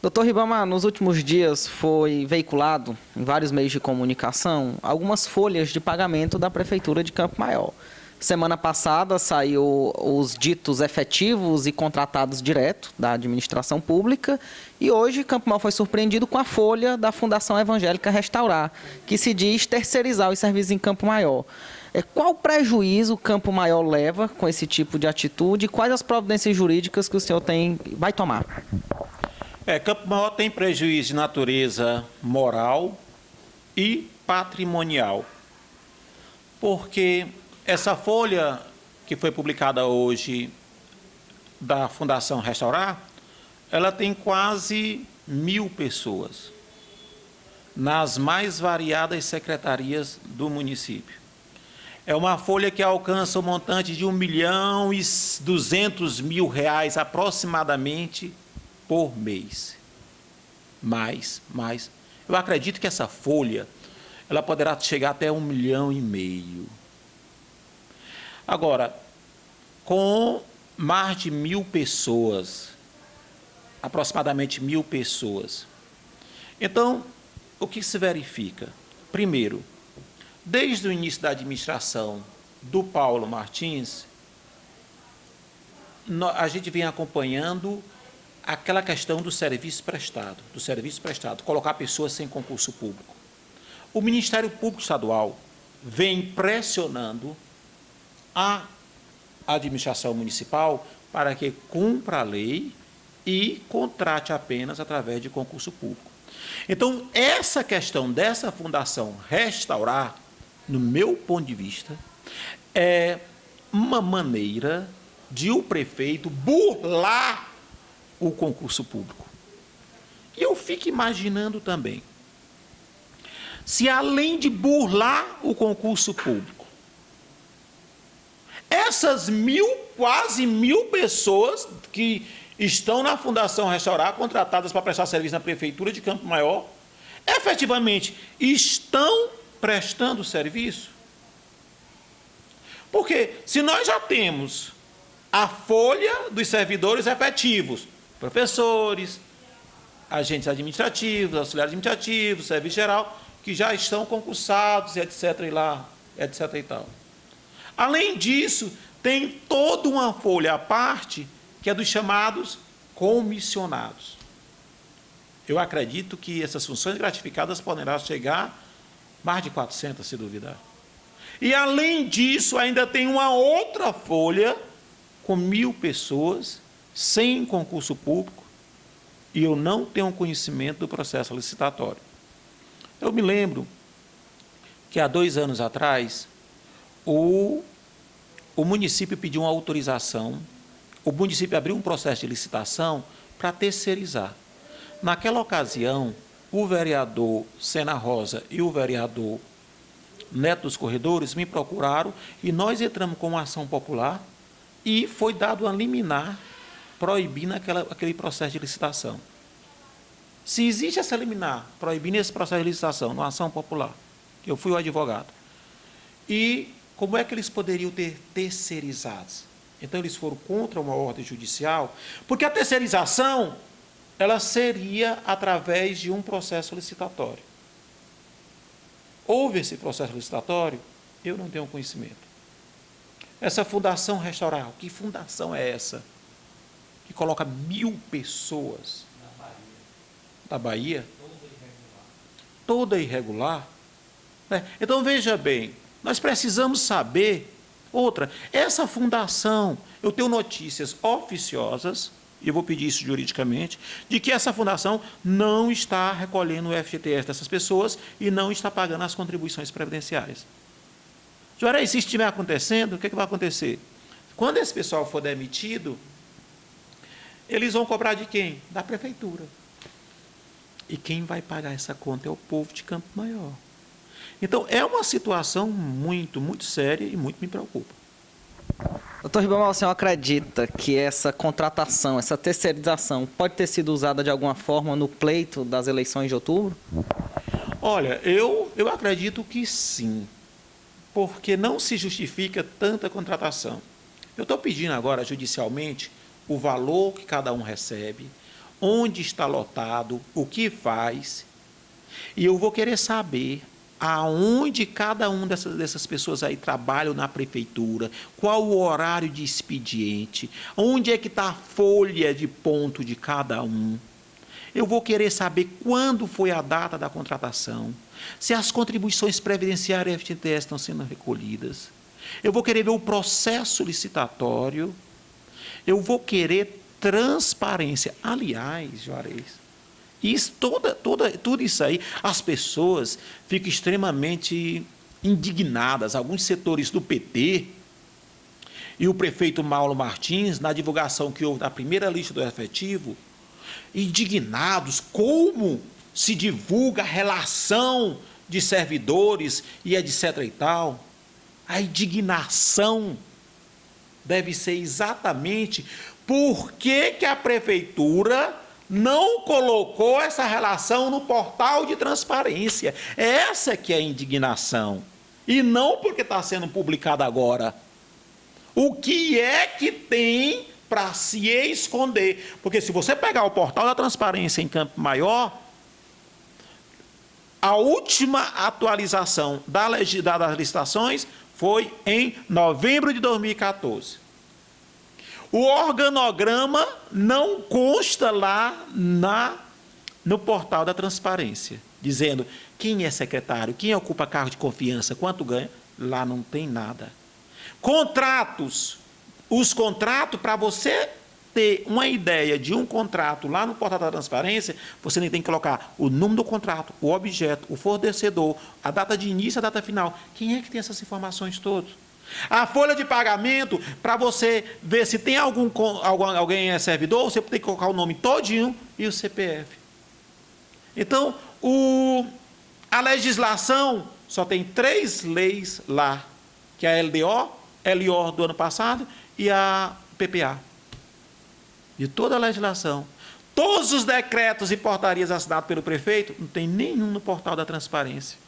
Doutor Ribamar, nos últimos dias foi veiculado em vários meios de comunicação algumas folhas de pagamento da Prefeitura de Campo Maior. Semana passada saiu os ditos efetivos e contratados direto da administração pública e hoje Campo Maior foi surpreendido com a folha da Fundação Evangélica Restaurar, que se diz terceirizar os serviços em Campo Maior. Qual prejuízo Campo Maior leva com esse tipo de atitude e quais as providências jurídicas que o senhor vai tomar? Campo Maior tem prejuízo de natureza moral e patrimonial, porque essa folha que foi publicada hoje da Fundação Restaurar, ela tem quase 1.000 pessoas nas mais variadas secretarias do município. É uma folha que alcança o montante de R$1.200.000 aproximadamente por mês. Mais. Eu acredito que essa folha ela poderá chegar até 1,5 milhão. Agora, com mais de 1.000 pessoas, aproximadamente 1.000 pessoas, então, o que se verifica? Primeiro, desde o início da administração do Paulo Martins, a gente vem acompanhando aquela questão do serviço prestado, colocar pessoas sem concurso público. O Ministério Público Estadual vem pressionando a administração municipal para que cumpra a lei e contrate apenas através de concurso público. Então, essa questão dessa Fundação Restaurar, no meu ponto de vista, é uma maneira de o prefeito burlar o concurso público. E eu fico imaginando também, se além de burlar o concurso público, essas quase 1.000 pessoas que estão na Fundação Restaurar, contratadas para prestar serviço na Prefeitura de Campo Maior, efetivamente estão prestando serviço? Porque se nós já temos a folha dos servidores efetivos, professores, agentes administrativos, auxiliares administrativos, serviço geral, que já estão concursados, etc. e tal. Além disso, tem toda uma folha à parte, que é dos chamados comissionados. Eu acredito que essas funções gratificadas poderão chegar a mais de 400, se duvidar. E, além disso, ainda tem uma outra folha com 1.000 pessoas, sem concurso público, e eu não tenho conhecimento do processo licitatório. Eu me lembro que, há 2 anos atrás, o município pediu uma autorização, o município abriu um processo de licitação para terceirizar. Naquela ocasião, o vereador Sena Rosa e o vereador Neto dos Corredores me procuraram e nós entramos com uma ação popular e foi dado uma liminar proibindo aquele processo de licitação. Se existe essa liminar proibindo esse processo de licitação numa ação popular, eu fui o advogado, e como é que eles poderiam ter terceirizados? Então, eles foram contra uma ordem judicial, porque a terceirização ela seria através de um processo licitatório. Houve esse processo licitatório? Eu não tenho conhecimento. Essa Fundação Restaurar, que fundação é essa? Que coloca 1.000 pessoas da Bahia? Toda irregular. Então, veja bem, nós precisamos saber. Outra, essa fundação, eu tenho notícias oficiosas, e eu vou pedir isso juridicamente, de que essa fundação não está recolhendo o FGTS dessas pessoas e não está pagando as contribuições previdenciárias. Juarez, se isso estiver acontecendo, o que vai acontecer? Quando esse pessoal for demitido, eles vão cobrar de quem? Da prefeitura. E quem vai pagar essa conta é o povo de Campo Maior. Então, é uma situação muito séria e muito me preocupa. Doutor Ribamar, o senhor acredita que essa contratação, essa terceirização, pode ter sido usada de alguma forma no pleito das eleições de outubro? Olha, eu acredito que sim, porque não se justifica tanta contratação. Eu estou pedindo agora, judicialmente, o valor que cada um recebe, onde está lotado, o que faz, e eu vou querer saber aonde cada uma dessas pessoas aí trabalham na prefeitura, qual o horário de expediente, onde é que está a folha de ponto de cada um. Eu vou querer saber quando foi a data da contratação, se as contribuições previdenciárias e FGTS estão sendo recolhidas. Eu vou querer ver o processo licitatório. Eu vou querer transparência. Aliás, Juarez, tudo isso aí, as pessoas ficam extremamente indignadas. Alguns setores do PT e o prefeito Paulo Martins, na divulgação que houve da primeira lista do efetivo, indignados como se divulga a relação de servidores e etc. e tal. A indignação deve ser exatamente por que a prefeitura não colocou essa relação no portal de transparência. Essa que é a indignação. E não porque está sendo publicada agora. O que é que tem para se esconder? Porque se você pegar o portal da transparência em Campo Maior, a última atualização das licitações foi em novembro de 2014. O organograma não consta lá no portal da transparência, dizendo quem é secretário, quem ocupa cargo de confiança, quanto ganha. Lá não tem nada. Contratos. Os contratos, para você ter uma ideia de um contrato lá no portal da transparência, você tem que colocar o número do contrato, o objeto, o fornecedor, a data de início e a data final. Quem é que tem essas informações todas? A folha de pagamento, para você ver se tem alguém é servidor, você tem que colocar o nome todinho e o CPF. Então, a legislação só tem 3 leis lá, que é a LDO, LO do ano passado e a PPA. De toda a legislação. Todos os decretos e portarias assinados pelo prefeito, não tem nenhum no portal da transparência.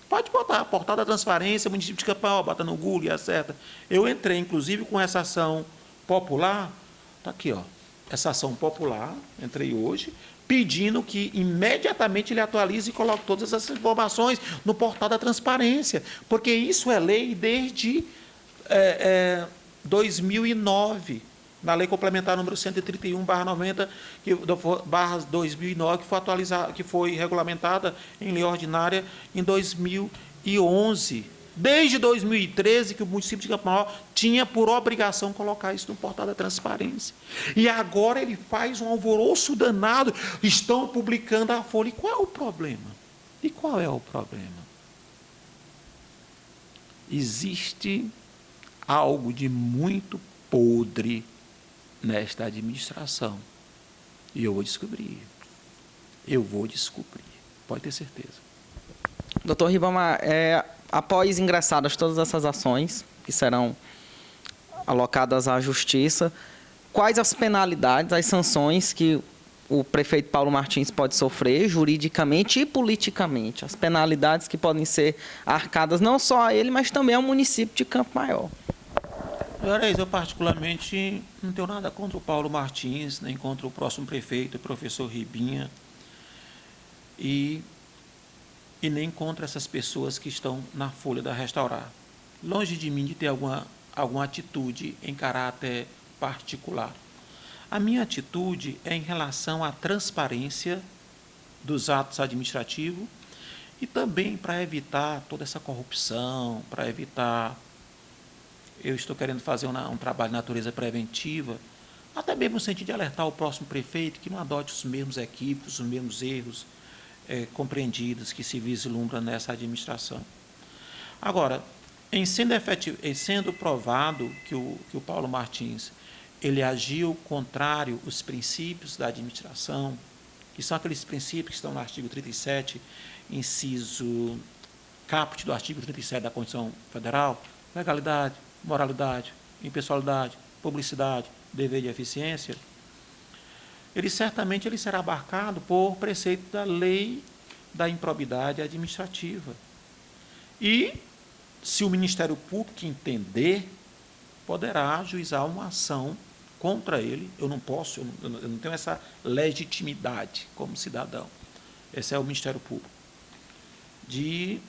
Pode botar, portal da transparência, município de Campo, bota no Google e acerta. Eu entrei, inclusive, com essa ação popular, está aqui, ó, essa ação popular, entrei hoje, pedindo que imediatamente ele atualize e coloque todas essas informações no portal da transparência, porque isso é lei desde 2009, na Lei Complementar número 131/90, /2009, que foi atualizada, que foi regulamentada em lei ordinária em 2011. Desde 2013 que o município de Campo Maior tinha por obrigação colocar isso no portal da transparência. E agora ele faz um alvoroço danado, estão publicando a folha. E qual é o problema? E qual é o problema? Existe algo de muito podre nesta administração. E eu vou descobrir. Eu vou descobrir. Pode ter certeza. Doutor Ribamar, após ingressadas todas essas ações, que serão alocadas à Justiça, quais as penalidades, as sanções que o prefeito Paulo Martins pode sofrer juridicamente e politicamente? As penalidades que podem ser arcadas não só a ele, mas também ao município de Campo Maior. Juarez, eu particularmente não tenho nada contra o Paulo Martins, nem contra o próximo prefeito, o professor Ribinha, e nem contra essas pessoas que estão na folha da Restaurar. Longe de mim de ter alguma atitude em caráter particular. A minha atitude é em relação à transparência dos atos administrativos e também para evitar toda essa corrupção, para evitar... Eu estou querendo fazer um trabalho de natureza preventiva, até mesmo no sentido de alertar o próximo prefeito que não adote os mesmos equívocos, os mesmos erros compreendidos que se vislumbram nessa administração. Agora, em sendo provado que o Paulo Martins ele agiu contrário aos princípios da administração, que são aqueles princípios que estão no artigo 37, inciso caput do artigo 37 da Constituição Federal, legalidade, moralidade, impessoalidade, publicidade, dever de eficiência, ele certamente será abarcado por preceito da lei da improbidade administrativa. E, se o Ministério Público entender, poderá ajuizar uma ação contra ele, eu não posso, eu não tenho essa legitimidade como cidadão. Esse é o Ministério Público. De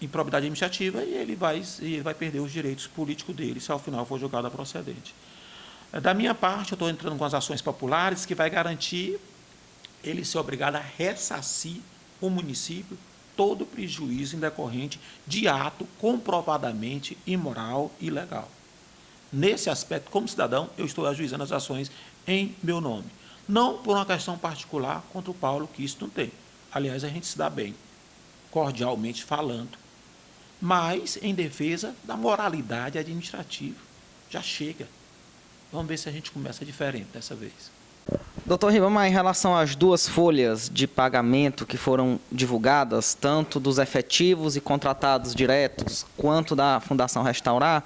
improbidade administrativa, e ele vai perder os direitos políticos dele, se ao final for julgado a procedente. Da minha parte, eu estou entrando com as ações populares, que vai garantir ele ser obrigado a ressarcir o município todo o prejuízo em decorrente de ato comprovadamente imoral e ilegal. Nesse aspecto, como cidadão, eu estou ajuizando as ações em meu nome. Não por uma questão particular contra o Paulo, que isso não tem. Aliás, a gente se dá bem, cordialmente falando, mas em defesa da moralidade administrativa. Já chega. Vamos ver se a gente começa diferente dessa vez. Doutor Ribamar, em relação às duas folhas de pagamento que foram divulgadas, tanto dos efetivos e contratados diretos, quanto da Fundação Restaurar,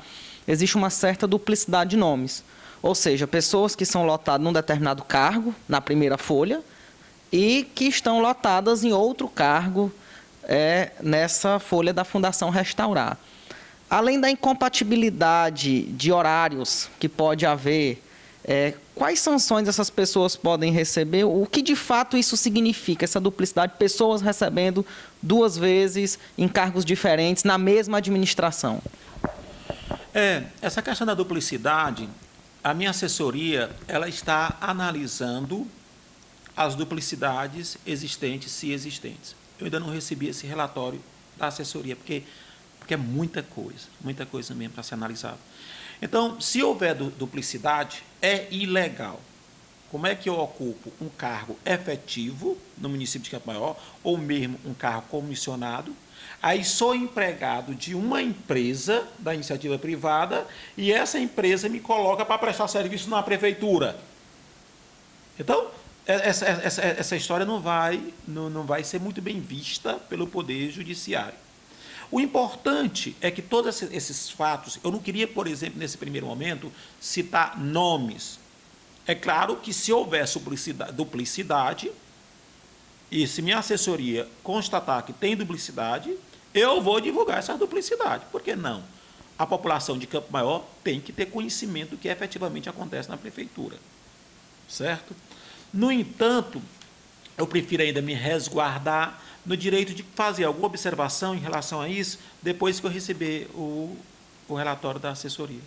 existe uma certa duplicidade de nomes. Ou seja, pessoas que são lotadas num determinado cargo, na primeira folha, e que estão lotadas em outro cargo nessa folha da Fundação Restaurar. Além da incompatibilidade de horários que pode haver, quais sanções essas pessoas podem receber? O que de fato isso significa, essa duplicidade, pessoas recebendo duas vezes em cargos diferentes na mesma administração? Essa questão da duplicidade, a minha assessoria ela está analisando as duplicidades existentes, se existentes. Eu ainda não recebi esse relatório da assessoria, porque é muita coisa mesmo para ser analisado. Então, se houver duplicidade, é ilegal. Como é que eu ocupo um cargo efetivo no município de Campo Maior, ou mesmo um cargo comissionado, aí sou empregado de uma empresa da iniciativa privada e essa empresa me coloca para prestar serviço na prefeitura. Então, essa história não vai ser muito bem vista pelo Poder Judiciário. O importante é que todos esses fatos, eu não queria, por exemplo, nesse primeiro momento, citar nomes. É claro que se houver duplicidade, e se minha assessoria constatar que tem duplicidade, eu vou divulgar essa duplicidade. Por que não? A população de Campo Maior tem que ter conhecimento do que efetivamente acontece na prefeitura. Certo? No entanto, eu prefiro ainda me resguardar no direito de fazer alguma observação em relação a isso depois que eu receber o relatório da assessoria.